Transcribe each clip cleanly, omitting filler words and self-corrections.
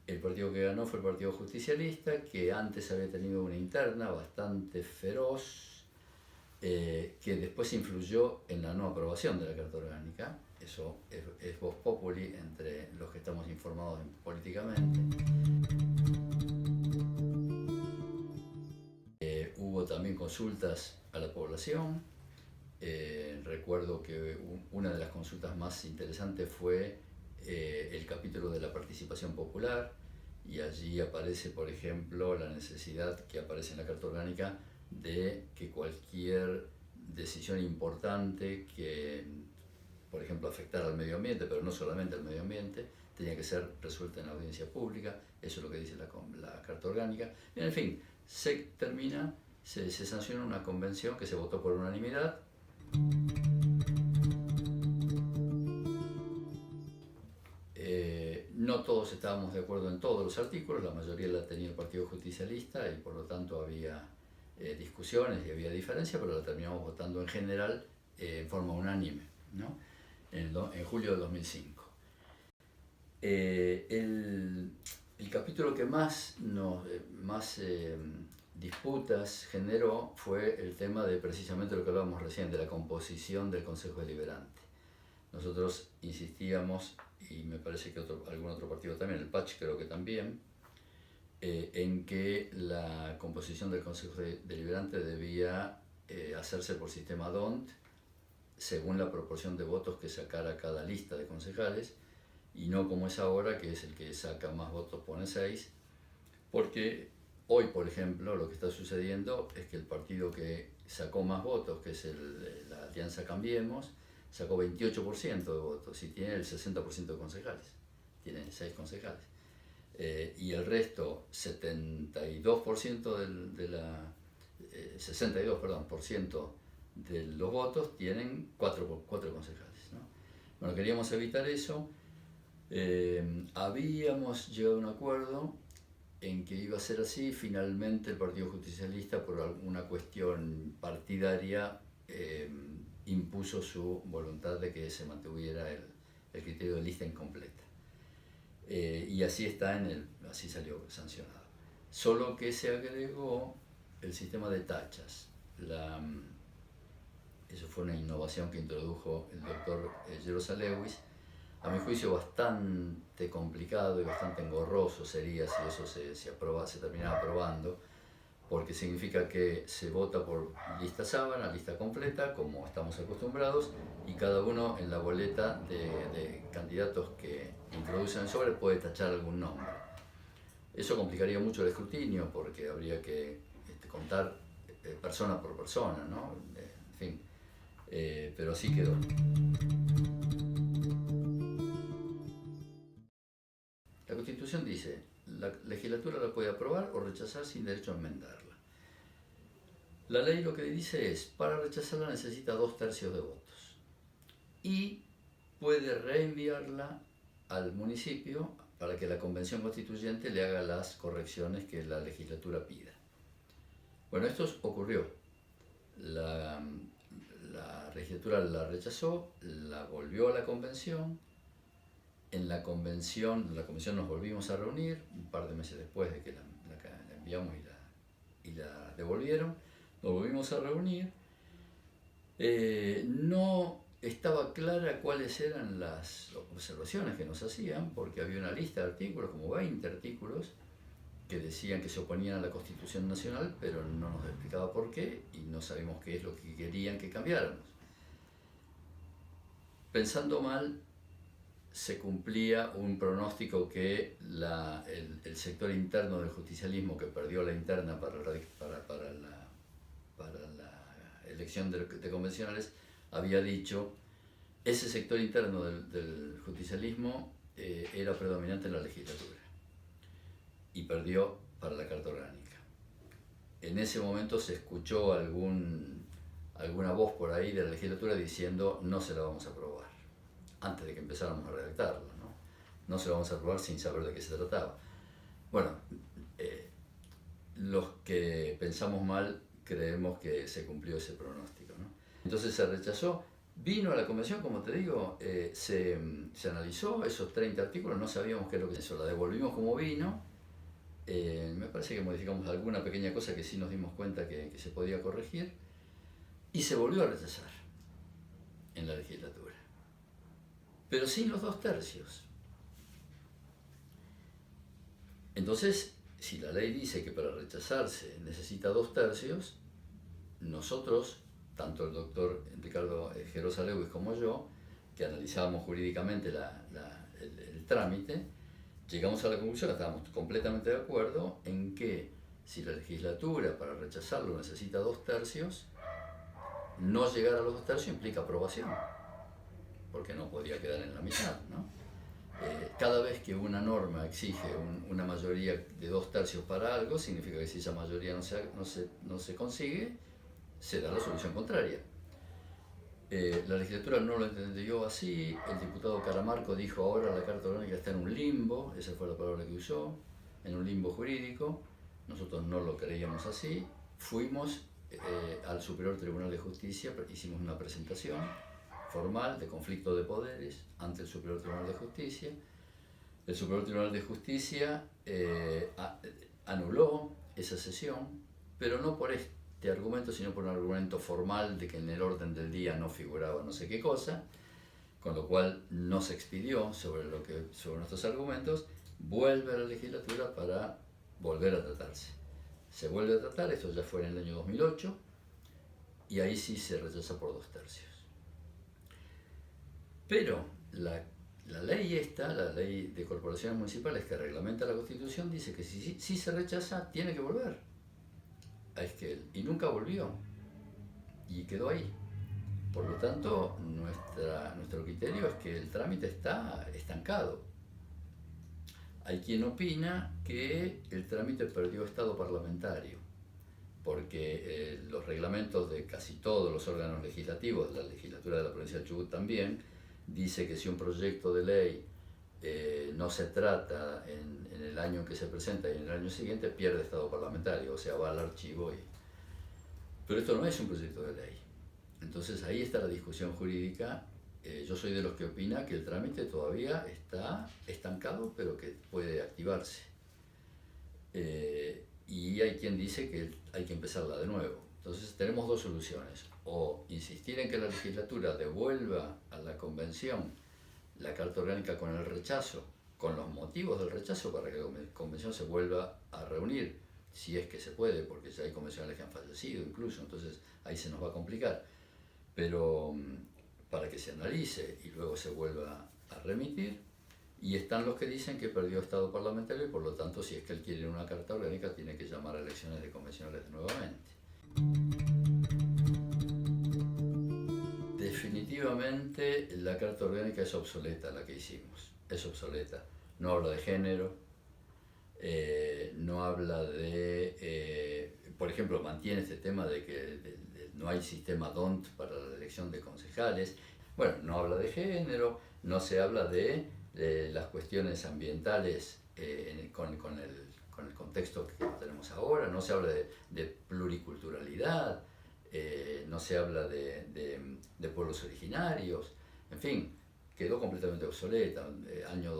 El partido que ganó fue el Partido Justicialista, que antes había tenido una interna bastante feroz, que después influyó en la no aprobación de la Carta Orgánica. Eso es vox populi entre los que estamos informados políticamente. Hubo también consultas a la población. Recuerdo que una de las consultas más interesantes fue el capítulo de la participación popular, y allí aparece, por ejemplo, la necesidad que aparece en la Carta Orgánica de que cualquier decisión importante que, por ejemplo, afectara al medio ambiente, pero no solamente al medio ambiente, tenía que ser resuelta en la audiencia pública. Eso es lo que dice la Carta Orgánica. Y en fin, se sanciona una convención que se votó por unanimidad. No todos estábamos de acuerdo en todos los artículos, la mayoría la tenía el Partido Justicialista y por lo tanto había discusiones y había diferencias, pero la terminamos votando en general en forma unánime, ¿no? En julio de 2005. El capítulo que más disputas generó fue el tema de precisamente lo que hablábamos recién, de la composición del Consejo Deliberante. Nosotros insistíamos, y me parece que algún otro partido también, el PACH creo que también, en que la composición del Consejo Deliberante debía hacerse por sistema DONT, según la proporción de votos que sacara cada lista de concejales, y no como es ahora, que es el que saca más votos pone 6, porque hoy, por ejemplo, lo que está sucediendo es que el partido que sacó más votos, que es la Alianza Cambiemos, sacó 28% de votos y tiene el 60% de concejales, tiene 6 concejales. Y el resto, 62% de la 62% de los votos tienen 4 concejales, ¿no? Bueno, queríamos evitar eso. Habíamos llegado a un acuerdo en que iba a ser así. Finalmente el Partido Justicialista, por alguna cuestión partidaria, impuso su voluntad de que se mantuviera el criterio de lista incompleta. Y así está así salió sancionado. Solo que se agregó el sistema de tachas. Eso fue una innovación que introdujo el doctor Jerosa Lewis. A mi juicio bastante complicado y bastante engorroso sería si eso se terminaba aprobando, porque significa que se vota por lista sábana, lista completa, como estamos acostumbrados, y cada uno en la boleta de candidatos que introducen el sobre puede tachar algún nombre. Eso complicaría mucho el escrutinio, porque habría que contar persona por persona, ¿no? En fin, pero así quedó. La Constitución dice: la legislatura la puede aprobar o rechazar sin derecho a enmendarla. La ley lo que dice es: para rechazarla necesita 2/3 de votos y puede reenviarla al municipio para que la convención constituyente le haga las correcciones que la legislatura pida. Bueno, esto ocurrió. La legislatura la rechazó, la volvió a la convención. En la convención nos volvimos a reunir un par de meses después de que la enviamos y la devolvieron. Nos volvimos a reunir. No estaba clara cuáles eran las observaciones que nos hacían, porque había una lista de artículos, como 20 artículos, que decían que se oponían a la Constitución Nacional, pero no nos explicaba por qué y no sabemos qué es lo que querían que cambiáramos. Pensando mal, se cumplía un pronóstico que el sector interno del justicialismo, que perdió la interna para la elección de convencionales, había dicho: ese sector interno del justicialismo era predominante en la legislatura y perdió para la Carta Orgánica. En ese momento se escuchó alguna voz por ahí de la legislatura diciendo: no se la vamos a aprobar, antes de que empezáramos a redactarla, ¿no? No se la vamos a aprobar sin saber de qué se trataba. Bueno, los que pensamos mal creemos que se cumplió ese pronóstico, ¿no? Entonces se rechazó. Vino a la convención, como te digo, se analizó esos 30 artículos, no sabíamos qué es lo que eso, la devolvimos como vino. Me parece que modificamos alguna pequeña cosa que sí nos dimos cuenta que se podía corregir, y se volvió a rechazar en la legislatura, pero sin los 2/3. Entonces, si la ley dice que para rechazarse necesita 2/3, nosotros, tanto el doctor Ricardo Gerosa Lewis como yo, que analizábamos jurídicamente el trámite, llegamos a la conclusión, estábamos completamente de acuerdo en que si la legislatura para rechazarlo necesita 2/3, no llegar a los 2/3 implica aprobación, porque no podía quedar en la mitad, ¿no? Cada vez que una norma exige una mayoría de 2/3 para algo, significa que si esa mayoría no se consigue, se da la solución contraria. La legislatura no lo entendió así. El diputado Caramarco dijo: ahora la Carta Orgánica está en un limbo, esa fue la palabra que usó, en un limbo jurídico. Nosotros no lo creíamos así. Fuimos al Superior Tribunal de Justicia, hicimos una presentación formal de conflicto de poderes ante el Superior Tribunal de Justicia. El Superior Tribunal de Justicia anuló esa sesión, pero no por este argumento, sino por un argumento formal de que en el orden del día no figuraba no sé qué cosa, con lo cual no se expidió sobre nuestros argumentos. Vuelve a la legislatura para volver a tratarse. Se vuelve a tratar, esto ya fue en el año 2008, y ahí sí se rechaza por 2/3. Pero la ley esta, la ley de corporaciones municipales que reglamenta la Constitución, dice que si se rechaza, tiene que volver a Esquel. Y nunca volvió. Y quedó ahí. Por lo tanto, nuestro criterio es que el trámite está estancado. Hay quien opina que el trámite perdió estado parlamentario, porque los reglamentos de casi todos los órganos legislativos, la legislatura de la provincia de Chubut también, dice que si un proyecto de ley no se trata en el año en que se presenta y en el año siguiente, pierde estado parlamentario, o sea, va al archivo. Pero esto no es un proyecto de ley. Entonces ahí está la discusión jurídica. Yo soy de los que opina que el trámite todavía está estancado, pero que puede activarse. Y hay quien dice que hay que empezarla de nuevo. Entonces tenemos dos soluciones: o insistir en que la legislatura devuelva a la convención la Carta Orgánica con el rechazo, con los motivos del rechazo, para que la convención se vuelva a reunir, si es que se puede, porque ya hay convencionales que han fallecido incluso, entonces ahí se nos va a complicar, pero para que se analice y luego se vuelva a remitir. Y están los que dicen que perdió estado parlamentario y por lo tanto, si es que él quiere una Carta Orgánica, tiene que llamar a elecciones de convencionales nuevamente. Definitivamente la Carta Orgánica es obsoleta, la que hicimos, es obsoleta. No habla de género, no habla de, por ejemplo, mantiene este tema de que no hay sistema DONT para la elección de concejales. Bueno, no habla de género, no se habla de las cuestiones ambientales con el contexto que tenemos ahora, no se habla de pluriculturalidad, no se habla de pueblos originarios, en fin, quedó completamente obsoleta. Año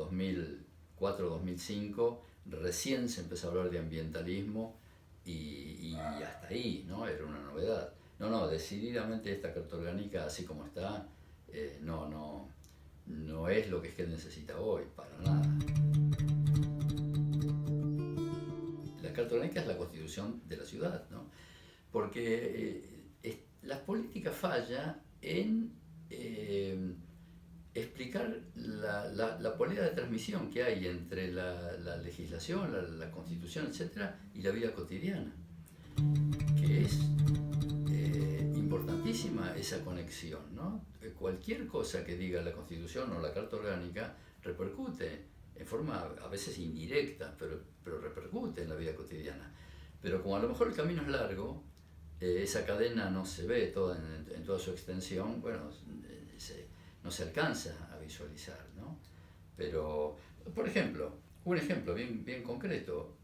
2004-2005 recién se empezó a hablar de ambientalismo y hasta ahí, ¿no? Era una novedad. No, decididamente esta Carta Orgánica, así como está, no es lo que Esquel necesita hoy, para nada. La Carta Orgánica es la constitución de la ciudad, ¿no? Porque las políticas fallan en explicar la polea de transmisión que hay entre la legislación, la constitución, etcétera, y la vida cotidiana, que es importantísima esa conexión, ¿no? Cualquier cosa que diga la Constitución o la Carta Orgánica repercute en forma a veces indirecta, pero repercute en la vida cotidiana. Pero como a lo mejor el camino es largo, esa cadena no se ve toda en toda su extensión, bueno, no se alcanza a visualizar, ¿no? Pero, por ejemplo, un ejemplo bien concreto,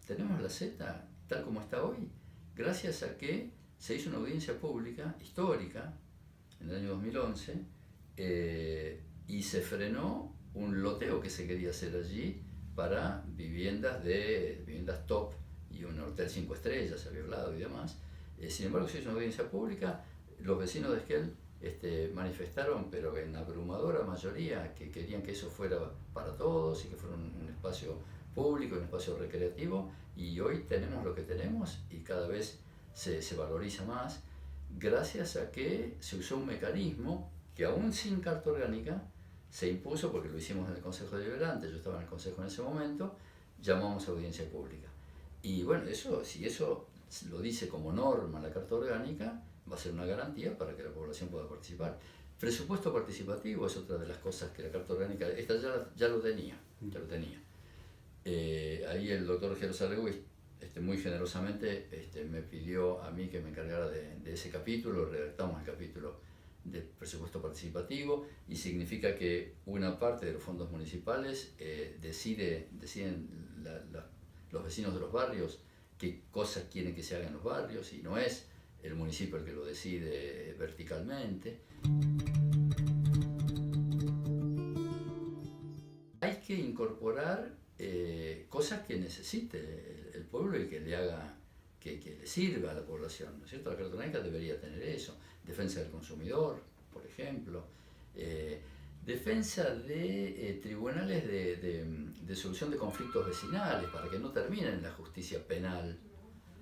tenemos la Z tal como está hoy, gracias a que se hizo una audiencia pública histórica en el año 2011, y se frenó un loteo que se quería hacer allí para viviendas top y un hotel 5 estrellas, se había hablado y demás. Sin embargo, se hizo una audiencia pública, los vecinos de Esquel manifestaron, pero en abrumadora mayoría, que querían que eso fuera para todos y que fuera un espacio público, un espacio recreativo, y hoy tenemos lo que tenemos y cada vez se valoriza más, gracias a que se usó un mecanismo que aún sin carta orgánica se impuso, porque lo hicimos en el Consejo Deliberante, yo estaba en el Consejo en ese momento, llamamos a audiencia pública. Y bueno, si eso lo dice como norma la carta orgánica, va a ser una garantía para que la población pueda participar. Presupuesto participativo es otra de las cosas que la carta orgánica, esta ya lo tenía. Ahí el doctor Jerosalegui muy generosamente me pidió a mí que me encargara de ese capítulo, redactamos el capítulo de presupuesto participativo, y significa que una parte de los fondos municipales deciden los vecinos de los barrios qué cosas quieren que se hagan en los barrios, y no es el municipio el que lo decide verticalmente. Hay que incorporar cosas que necesite el pueblo y que le haga, que le sirva a la población, ¿no es cierto? La carta orgánica debería tener eso: defensa del consumidor, por ejemplo, defensa de tribunales de solución de conflictos vecinales, para que no terminen en la justicia penal,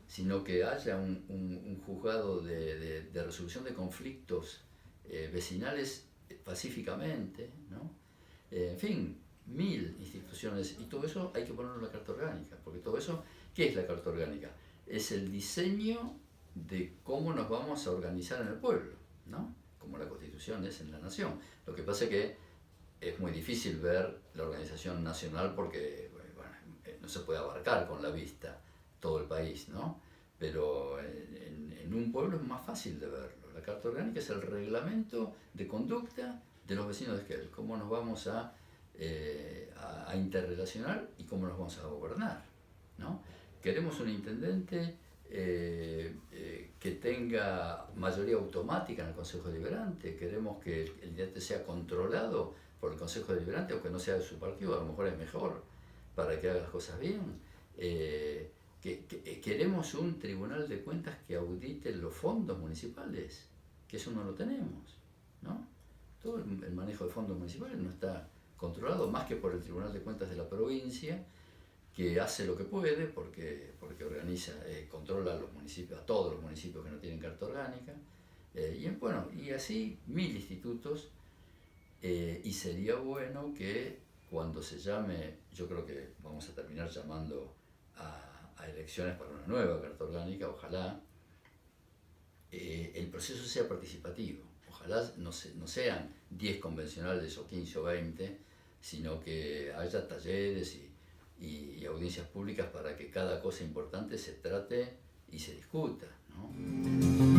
sino que haya un juzgado de resolución de conflictos vecinales pacíficamente, ¿no? En fin, 1000 instituciones, y todo eso hay que ponerlo en la carta orgánica, porque todo eso, ¿qué es la carta orgánica? Es el diseño de cómo nos vamos a organizar en el pueblo, ¿no? Como la Constitución es en la nación. Lo que pasa es que es muy difícil ver la organización nacional porque no se puede abarcar con la vista todo el país, ¿no? Pero en un pueblo es más fácil de verlo. La carta orgánica es el reglamento de conducta de los vecinos de Esquel, cómo nos vamos a interrelacionar y cómo nos vamos a gobernar, ¿no? Queremos un intendente que tenga mayoría automática en el Consejo Deliberante, queremos que el intendente sea controlado por el Consejo Deliberante, aunque no sea de su partido, a lo mejor es mejor para que haga las cosas bien. Queremos un tribunal de cuentas que audite los fondos municipales, que eso no lo tenemos, ¿no? Todo el manejo de fondos municipales no está controlado más que por el Tribunal de Cuentas de la provincia, que hace lo que puede porque organiza, controla a los municipios, a todos los municipios que no tienen carta orgánica, y así 1000 institutos, y sería bueno que cuando se llame, yo creo que vamos a terminar llamando a elecciones para una nueva carta orgánica, ojalá el proceso sea participativo, ojalá no sean 10 convencionales o 15 o 20, sino que haya talleres y audiencias públicas para que cada cosa importante se trate y se discuta, ¿no?